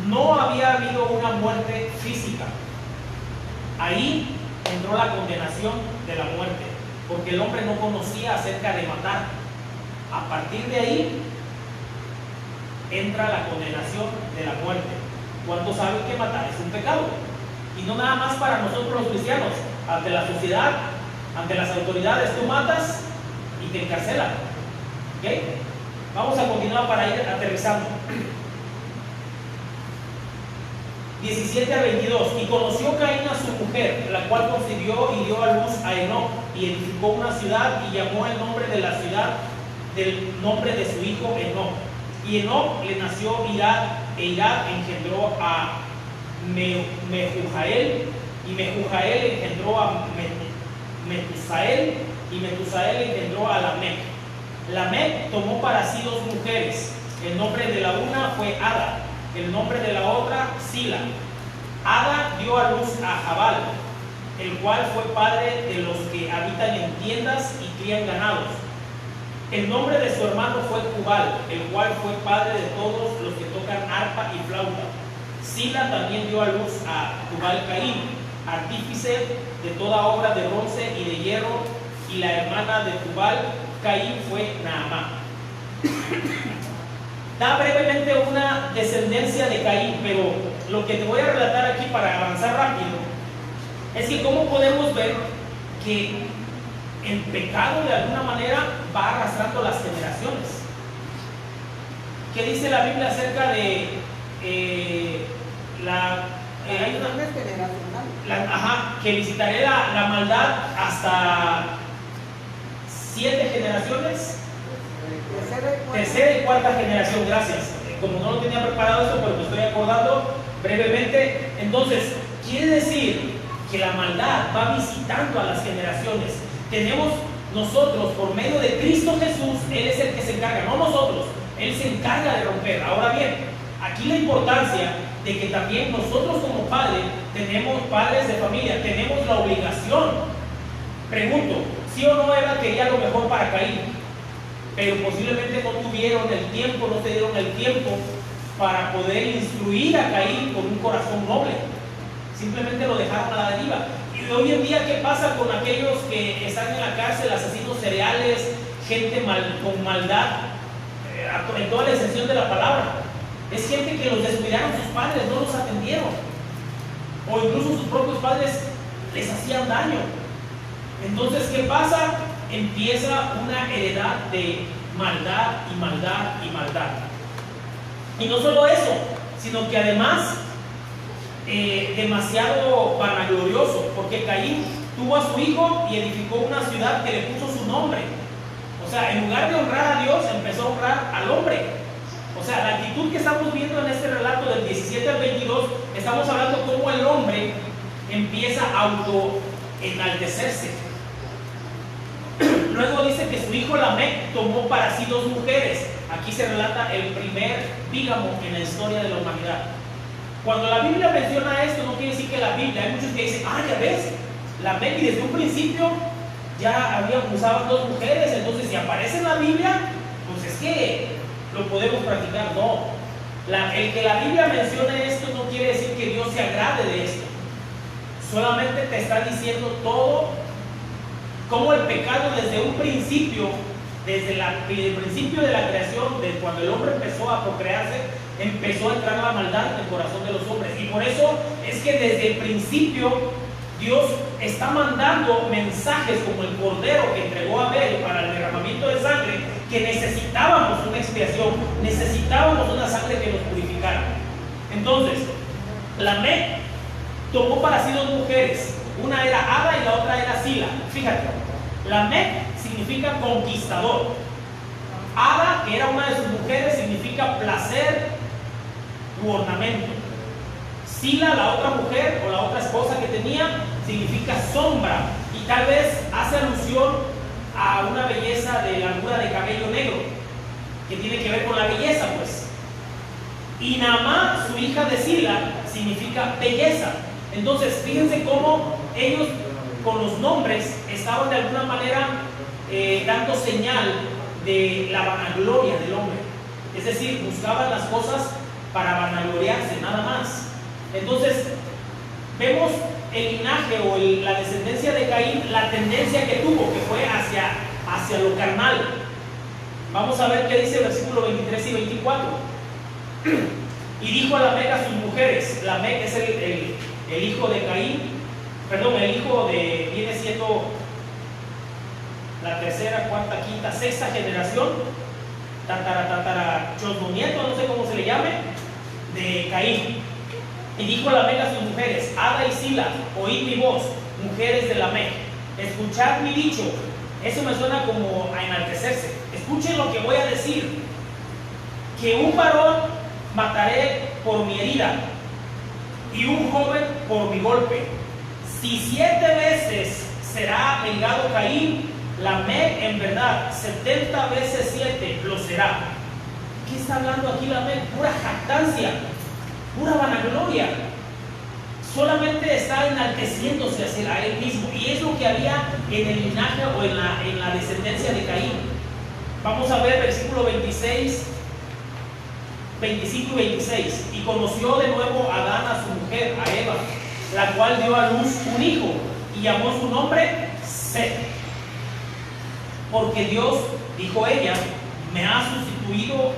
no había habido una muerte física. Ahí entró la condenación de la muerte, porque el hombre no conocía acerca de matar. A partir de ahí entra la condenación de la muerte. ¿Cuántos saben que matar es un pecado? Y no nada más para nosotros los cristianos. Ante la sociedad, ante las autoridades, tú matas y te encarcelan. ¿Ok? Vamos a continuar para ir aterrizando. 17 a 22. Y conoció Caín a su mujer, la cual concibió y dio a luz a Enoc, y edificó una ciudad y llamó el nombre de la ciudad del nombre de su hijo Enoc. Y Enoc le nació Irad, e Irad engendró a Mehujael, y Mehujael engendró a Metusael, y Metusael engendró a Lamec. Lamec tomó para sí 2 mujeres. El nombre de la una fue Ada, el nombre de la otra Sila. Ada dio a luz a Jabal, el cual fue padre de los que habitan en tiendas y crían ganados. El nombre de su hermano fue Jubal, el cual fue padre de todos los que tocan arpa y flauta. Sila también dio a luz a Jubal Caín, artífice de toda obra de bronce y de hierro, y la hermana de Jubal Caín fue Naamá. Da brevemente una descendencia de Caín, pero lo que te voy a relatar aquí para avanzar rápido es que cómo podemos ver que el pecado de alguna manera va arrastrando las generaciones. ¿Qué dice la Biblia acerca de que visitaré la maldad hasta 7 generaciones? Tercera y cuarta generación, gracias. Como no lo tenía preparado esto, pero me estoy acordando brevemente. Entonces, quiere decir que la maldad va visitando a las generaciones. Tenemos nosotros, por medio de Cristo Jesús, Él es el que se encarga, no nosotros. Él se encarga de romper. Ahora bien, aquí la importancia de que también nosotros como padres de familia, tenemos la obligación. Pregunto, ¿sí o no Eva quería lo mejor para Caín? pero posiblemente no tuvieron el tiempo, no se dieron el tiempo para poder instruir a Caín con un corazón noble. Simplemente lo dejaron a la deriva. Y hoy en día, ¿qué pasa con aquellos que están en la cárcel, asesinos seriales, gente con maldad, en toda la extensión de la palabra? Es gente que los descuidaron sus padres, no los atendieron, o incluso sus propios padres les hacían daño. Entonces, ¿qué pasa? Empieza una heredad de maldad y maldad y maldad. Y no solo eso, sino que además demasiado vanaglorioso, porque Caín tuvo a su hijo y edificó una ciudad que le puso su nombre. O sea, en lugar de honrar a Dios, empezó a honrar al hombre. O sea, la actitud que estamos viendo en este relato del 17 al 22, estamos hablando cómo el hombre empieza a autoenaltecerse. Luego dice que su hijo Lamec tomó para sí 2 mujeres. Aquí se relata el primer bígamo en la historia de la humanidad. Cuando la Biblia menciona esto, no quiere decir que la Biblia, hay muchos que dicen, ya ves, Lamec y desde un principio ya usaban 2 mujeres, entonces si aparece en la Biblia, pues es que lo podemos practicar. No, el que la Biblia mencione esto no quiere decir que Dios se agrade de esto. Solamente te está diciendo todo, cómo el pecado desde un principio, desde el principio de la creación, desde cuando el hombre empezó a procrearse, empezó a entrar la maldad en el corazón de los hombres. Y por eso es que desde el principio Dios está mandando mensajes como el cordero que entregó a Abel para el derramamiento de sangre, que necesitábamos una expiación, necesitábamos una sangre que nos purificara. Entonces, Lamec tomó para sí 2 mujeres, una era Ada y la otra era Sila. Fíjate, Lamec significa conquistador. Ada, que era una de sus mujeres, significa placer u ornamento. Sila, la otra mujer o la otra esposa que tenía, significa sombra, y tal vez hace alusión a una belleza de largura de cabello negro, que tiene que ver con la belleza, pues. Y Naamá, su hija de Sila, significa belleza. Entonces, fíjense cómo ellos con los nombres estaban de alguna manera dando señal de la vanagloria del hombre. Es decir, buscaban las cosas para vanagloriarse, nada más. Entonces, vemos el linaje o la descendencia de Caín, la tendencia que tuvo, que fue hacia lo carnal. Vamos a ver qué dice el versículo 23 y 24. Y dijo a Lamec a sus mujeres. Lamec es el hijo de Caín, perdón, el hijo de, viene siendo la tercera, cuarta, quinta, sexta generación, chosmonieto, no sé cómo se le llame, de Caín. Y dijo Lamec a sus mujeres, Ada y Sila, oíd mi voz, mujeres de Lamec, escuchad mi dicho. Eso me suena como a enaltecerse. Escuchen lo que voy a decir, que un varón mataré por mi herida y un joven por mi golpe. Si 7 veces será vengado Caín, Lamec en verdad 70 veces 7 lo será. ¿Qué está hablando aquí Lamec? Pura jactancia, pura vanagloria. Solamente está enalteciéndose a él mismo, y es lo que había en el linaje o en la descendencia de Caín. Vamos a ver versículo 26, 25 y 26. Y conoció de nuevo Adán a su mujer, a Eva, la cual dio a luz un hijo y llamó su nombre Set. Porque Dios, dijo ella, me ha sustituido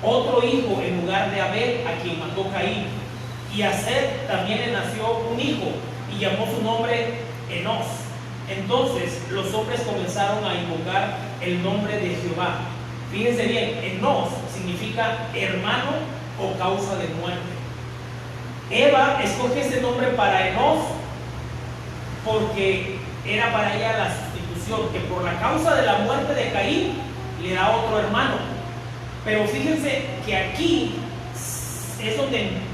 otro hijo en lugar de Abel, a quien mató Caín. Y a Set también le nació un hijo y llamó su nombre Enos. Entonces los hombres comenzaron a invocar el nombre de Jehová. Fíjense bien, Enos significa hermano o causa de muerte. Eva escoge ese nombre para Enos porque era para ella la sustitución, que por la causa de la muerte de Caín le da otro hermano. Pero fíjense que aquí es donde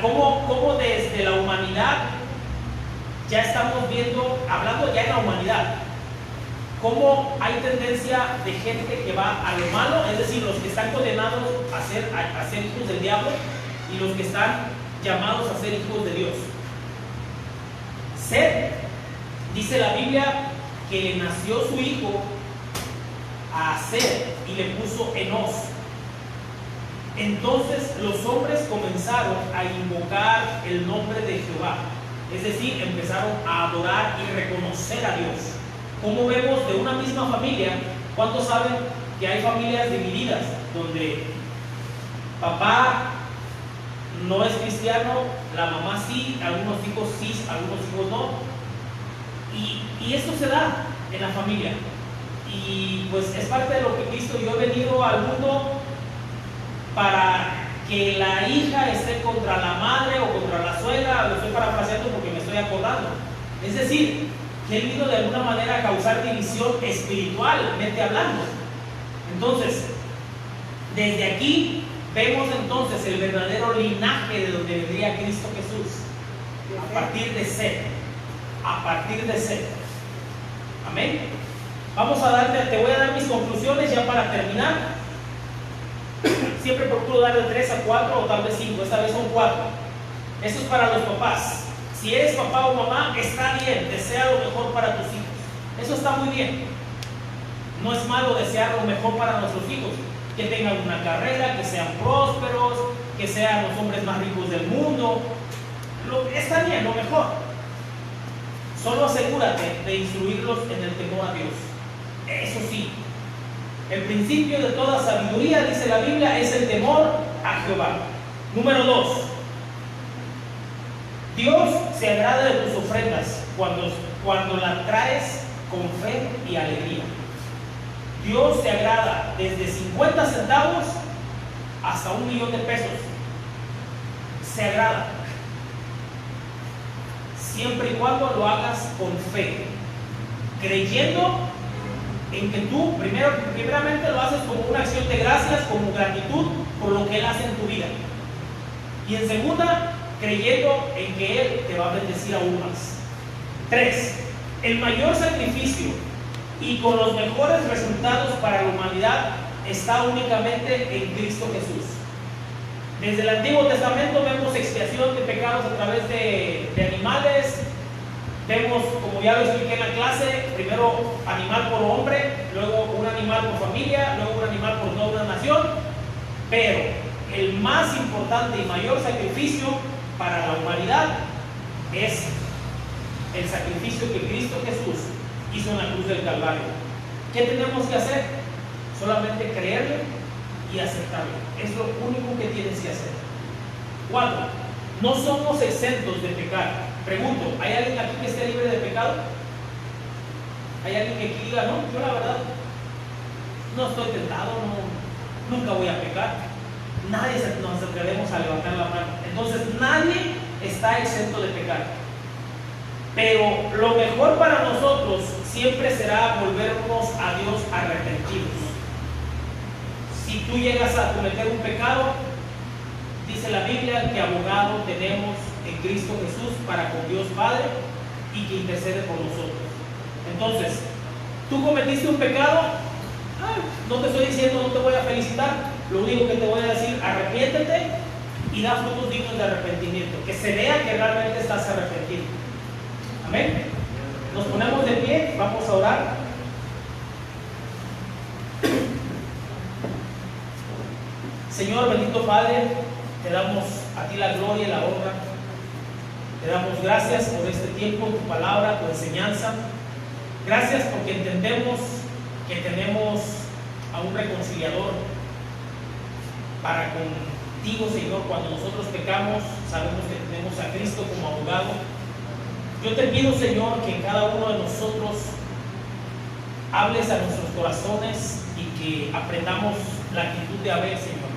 cómo desde la humanidad ya estamos viendo, hablando ya en la humanidad, cómo hay tendencia de gente que va a lo malo, es decir, los que están condenados a ser hijos del diablo y los que están llamados a ser hijos de Dios. Set, dice la Biblia, que le nació su hijo a hacer y le puso Enos. Entonces los hombres comenzaron a invocar el nombre de Jehová, es decir, empezaron a adorar y reconocer a Dios. Como vemos de una misma familia, ¿cuántos saben que hay familias divididas donde papá no es cristiano, la mamá sí, algunos hijos sí, algunos hijos no? Y esto se da en la familia. Y pues es parte de lo que Cristo. Yo he venido al mundo para que la hija esté contra la madre o contra la suegra. Lo estoy parafraseando porque me estoy acordando. Es decir, que he venido de alguna manera a causar división espiritualmente hablando. Entonces, desde aquí vemos entonces el verdadero linaje de donde vendría Cristo Jesús. A partir de Seth. A partir de Seth. Amén. Vamos a te voy a dar mis conclusiones ya para terminar. Siempre procuro dar de 3 a 4 o tal vez 5, esta vez son 4. Esto es para los papás. Si eres papá o mamá, está bien, desea lo mejor para tus hijos. Eso está muy bien. No es malo desear lo mejor para nuestros hijos. Que tengan una carrera, que sean prósperos, que sean los hombres más ricos del mundo. Está bien, lo mejor. Solo asegúrate de instruirlos en el temor a Dios. Eso sí, el principio de toda sabiduría, dice la Biblia, es el temor a Jehová. Número 2. Dios se agrada de tus ofrendas cuando las traes con fe y alegría. Dios se agrada desde 50 centavos hasta $1,000,000 de pesos. Se agrada. Siempre y cuando lo hagas con fe, creyendo en que tú primeramente lo haces como una acción de gracias, como gratitud por lo que Él hace en tu vida. Y en segunda, creyendo en que Él te va a bendecir aún más. 3. El mayor sacrificio y con los mejores resultados para la humanidad está únicamente en Cristo Jesús. Desde el Antiguo Testamento vemos expiación de pecados a través de animales. Vemos, como ya lo expliqué en la clase, primero animal por hombre, luego un animal por familia, luego un animal por toda una nación. Pero el más importante y mayor sacrificio para la humanidad es el sacrificio que Cristo Jesús hizo en la cruz del Calvario. ¿Qué tenemos que hacer? Solamente creerle y aceptarlo. Es lo único que tienes que hacer. 4. No somos exentos de pecar. Pregunto, ¿hay alguien aquí que esté libre de pecado? ¿Hay alguien que aquí diga, no, yo la verdad no estoy tentado, nunca voy a pecar? Nadie nos atrevemos a levantar la mano. Entonces nadie está exento de pecar. Pero lo mejor para nosotros siempre será volvernos a Dios arrepentidos. Si tú llegas a cometer un pecado, dice la Biblia que abogado tenemos en Cristo Jesús para con Dios Padre y que intercede por nosotros. Entonces, tú cometiste un pecado, no te estoy diciendo, no te voy a felicitar, lo único que te voy a decir, arrepiéntete y da frutos dignos de arrepentimiento, que se vea que realmente estás arrepentido. Amén. Nos ponemos de pie, vamos a orar. Señor, bendito Padre, te damos a ti la gloria y la honra. Te damos gracias por este tiempo, tu palabra, tu enseñanza. Gracias porque entendemos que tenemos a un reconciliador para contigo, Señor. Cuando nosotros pecamos, sabemos que tenemos a Cristo como abogado. Yo te pido, Señor, que en cada uno de nosotros hables a nuestros corazones y que aprendamos la actitud de Abel, Señor.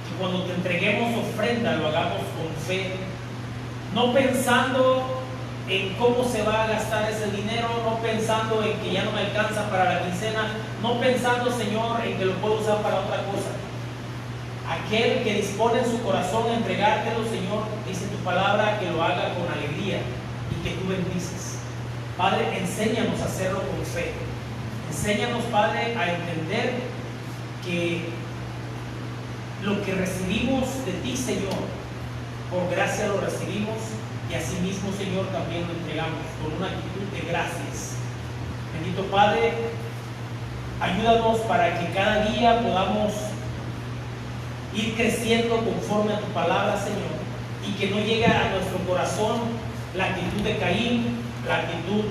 Que cuando te entreguemos ofrenda lo hagamos con fe, no pensando en cómo se va a gastar ese dinero, no pensando en que ya no me alcanza para la quincena, no pensando, Señor, en que lo puedo usar para otra cosa. Aquel que dispone en su corazón a entregártelo, Señor, dice tu palabra, que lo haga con alegría y que tú bendices. Padre, enséñanos a hacerlo con fe. Enséñanos, Padre, a entender que lo que recibimos de ti, Señor, por gracia lo recibimos, y asimismo, Señor, también lo entregamos con una actitud de gracias. Bendito Padre, Ayúdanos para que cada día podamos ir creciendo conforme a tu palabra, Señor, y que no llegue a nuestro corazón la actitud de Caín, la actitud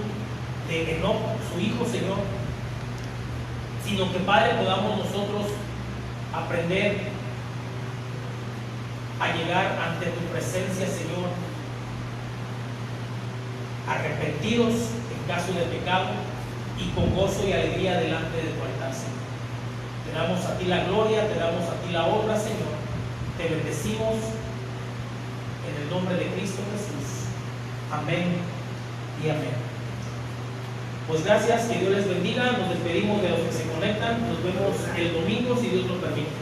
de Enoc, su hijo, Señor, sino que, Padre, podamos nosotros aprender a llegar ante tu presencia, Señor, arrepentidos en caso de pecado y con gozo y alegría delante de tu altar, Señor. Te damos a ti la gloria, te damos a ti la honra, Señor. Te bendecimos en el nombre de Cristo Jesús. Amén y amén. Pues gracias, que Dios les bendiga. Nos despedimos de los que se conectan. Nos vemos el domingo si Dios lo permite.